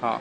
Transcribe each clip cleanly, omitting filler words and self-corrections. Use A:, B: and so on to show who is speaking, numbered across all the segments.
A: हाँ।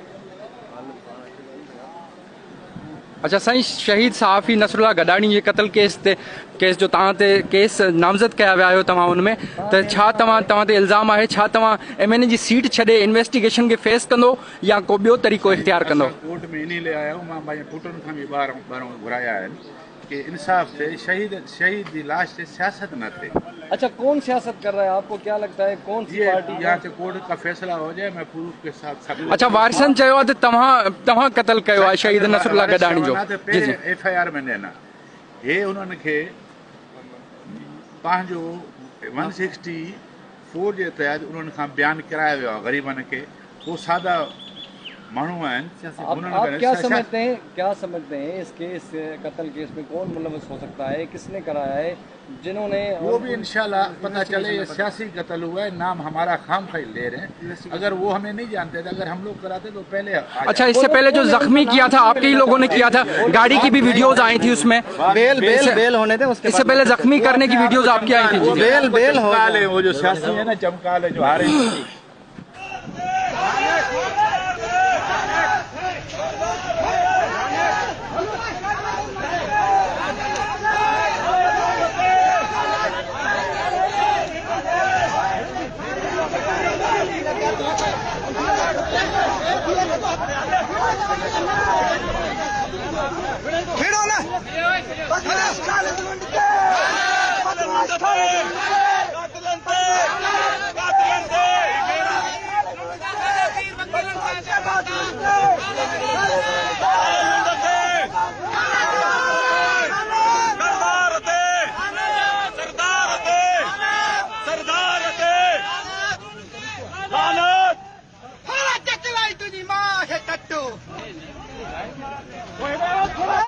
A: अच्छा साईं, शहीद सहाफ़ी नसरुल्लाह गडाणी जे क़त्ल केस जो तव्हां ते केस नामज़द कया विया आहियो तव्हां उन में, त छा तव्हां ते इल्ज़ाम आहे, छा तव्हां MNA जी सीट छॾे इन्वेस्टिगेशन खे फेस कंदो या को ॿियो तरीक़ो इख्तियार कंदो?
B: कोर्ट में इन लाइ आयो मां पंहिंजे पुटनि खां बि ॿाहिरों घुराया आहिनि कि इंसाफ थिए, शहीद की लाश से सियासत न थे।
C: अच्छा, कौन सियासत कर रहा है? आपको क्या लगता है कौन सी पार्टी?
B: यहाँ से कोर्ट का फैसला हो जाए, मैं प्रूफ के साथ।
A: अच्छा, वारिसन चयो आहे त तव्हां क़त्ल कयो आहे शहीद नसरुल्लाह गडाणी जो? जी जी।
B: FIR में ॾियनि हे उन्हनि खे पंहिंजो 164 जे तहत उन्हनि खां बयानु करायो वियो आहे ग़रीबनि खे। वो सादा माण्हू आहिनि।
C: आप क्या समझते हैं इस कत्ल केस में कौन मुलव्वस हो सकता है? किसने कराया है? जिन्होंने
B: वो भी इंशाल्लाह पता चले। ये सियासी कत्ल हुआ है, नाम हमारा खाम खाई ले रहे हैं। अगर वो हमें नहीं जानते थे, अगर हम लोग कराते तो पहले।
A: अच्छा, इससे पहले जो जख्मी किया था आपके ही लोगों ने किया था, गाड़ी की भी वीडियोस आई थी उसमें,
C: बेल होने थे।
A: इससे पहले जख्मी करने की वीडियोस आपकी आई थी?
C: बेल हो।
B: वो जो सियासी है ना, चमकाल है जो हारे।
D: तुझी मां है टट्टू।